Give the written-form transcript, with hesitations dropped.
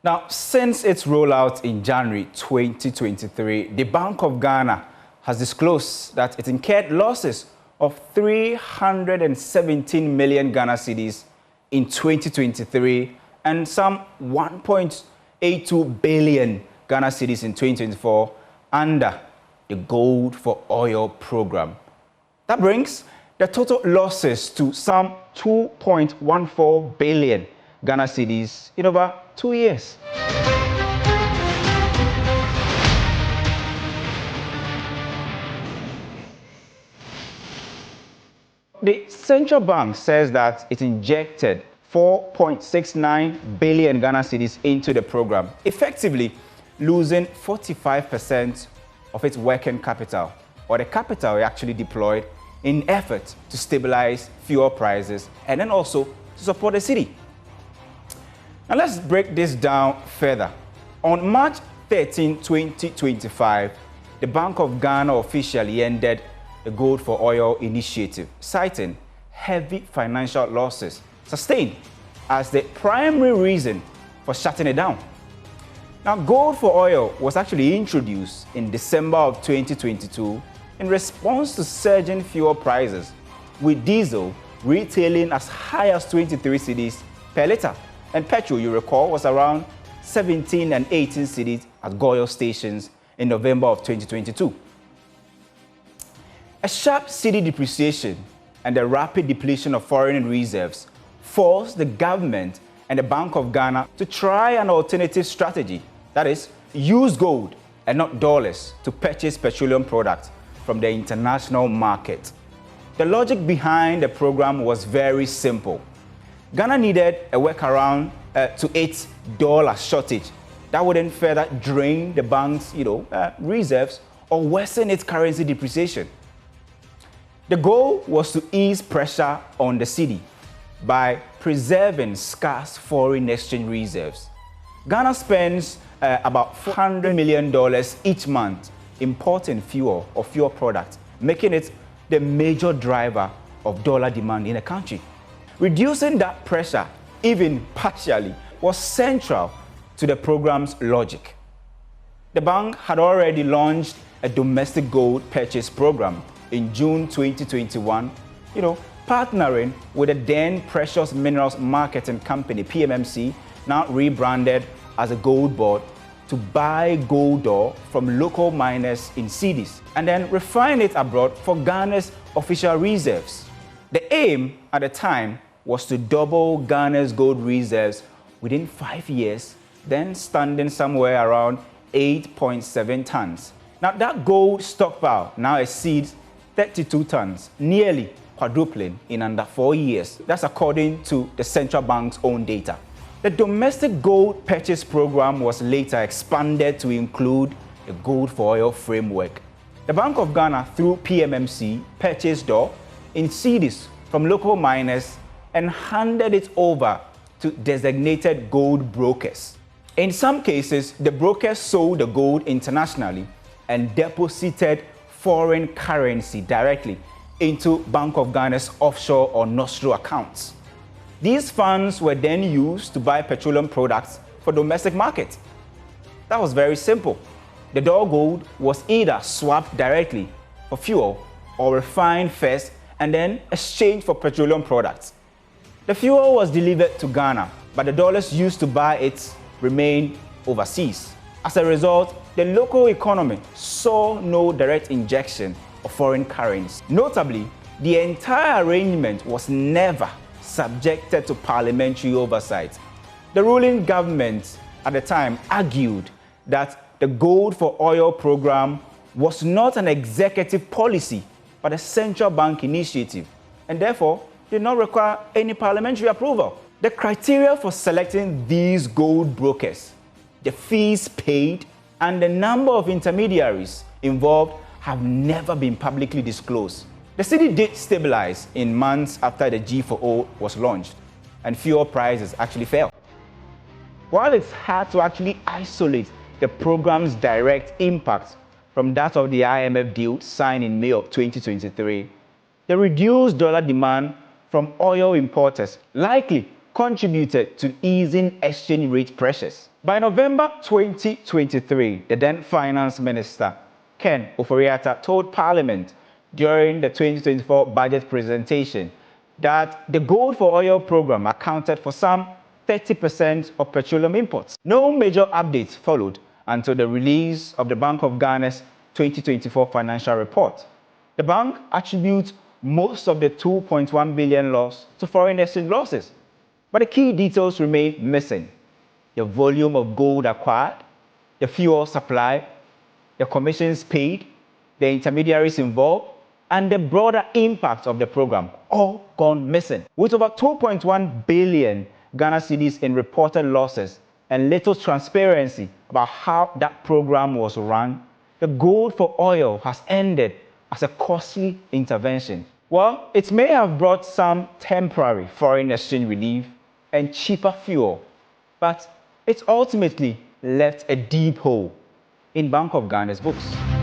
Now, since its rollout in January 2023, the Bank of Ghana has disclosed that it incurred losses of 317 million Ghana cedis in 2023 and some 1.82 billion Ghana cedis in 2024 under the Gold for Oil program. That brings the total losses to some 2.14 billion Ghana cedis in over 2 years. The central bank says that it injected 4.69 billion Ghana cedis into the program, effectively losing 45% of its working capital, or the capital it actually deployed in effort to stabilize fuel prices and then also to support the city. Now let's break this down further. On March 13, 2025, the Bank of Ghana officially ended the Gold for Oil initiative, citing heavy financial losses sustained as the primary reason for shutting it down. Now, Gold for Oil was actually introduced in December of 2022 in response to surging fuel prices, with diesel retailing as high as 23 cedis per litre, and petrol, you recall, was around 17 and 18 cedis at oil stations in November of 2022. A sharp cedi depreciation and the rapid depletion of foreign reserves forced the government and the Bank of Ghana to try an alternative strategy, that is, use gold and not dollars to purchase petroleum products from the international market. The logic behind the program was very simple. Ghana needed a workaround to its dollar shortage that wouldn't further drain the bank's reserves or worsen its currency depreciation. The goal was to ease pressure on the cedi by preserving scarce foreign exchange reserves. Ghana spends about $400 million each month importing fuel or fuel products, making it the major driver of dollar demand in the country. Reducing that pressure, even partially, was central to the program's logic. The bank had already launched a domestic gold purchase program in June 2021, partnering with the then Precious Minerals Marketing Company, PMMC, now rebranded as a gold board, to buy gold ore from local miners in cedis and then refine it abroad for Ghana's official reserves. The aim at the time was to double Ghana's gold reserves within 5 years, then standing somewhere around 8.7 tons. Now that gold stockpile now exceeds 32 tons, nearly quadrupling in under 4 years. That's according to the central bank's own data. The domestic gold purchase program was later expanded to include the Gold for Oil framework. The Bank of Ghana, through PMMC, purchased ore in cedis from local miners and handed it over to designated gold brokers. In some cases, the brokers sold the gold internationally and deposited foreign currency directly into Bank of Ghana's offshore or nostro accounts. These funds were then used to buy petroleum products for domestic market. That was very simple. The raw gold was either swapped directly for fuel or refined first and then exchanged for petroleum products. The fuel was delivered to Ghana, but the dollars used to buy it remained overseas. As a result, the local economy saw no direct injection of foreign currency. Notably, the entire arrangement was never subjected to parliamentary oversight. The ruling government at the time argued that the Gold for Oil program was not an executive policy, but a central bank initiative, and therefore did not require any parliamentary approval. The criteria for selecting these gold brokers, the fees paid, and the number of intermediaries involved have never been publicly disclosed. The cedi did stabilize in months after the G4O was launched, and fuel prices actually fell. While it's hard to actually isolate the program's direct impact from that of the IMF deal signed in May of 2023, the reduced dollar demand from oil importers likely contributed to easing exchange rate pressures. By November 2023, the then Finance Minister, Ken Ofori-Atta, told Parliament during the 2024 budget presentation that the Gold for Oil program accounted for some 30% of petroleum imports. No major updates followed until the release of the Bank of Ghana's 2024 financial report. The bank attributes most of the 2.1 billion loss to foreign exchange losses, but the key details remain missing: the volume of gold acquired, the fuel supply, the commissions paid, the intermediaries involved, and the broader impact of the program, all gone missing. With over 2.1 billion Ghana cedis in reported losses and little transparency about how that program was run, the Gold for Oil has ended as a costly intervention. Well, it may have brought some temporary foreign exchange relief and cheaper fuel, but it ultimately left a deep hole in Bank of Ghana's books.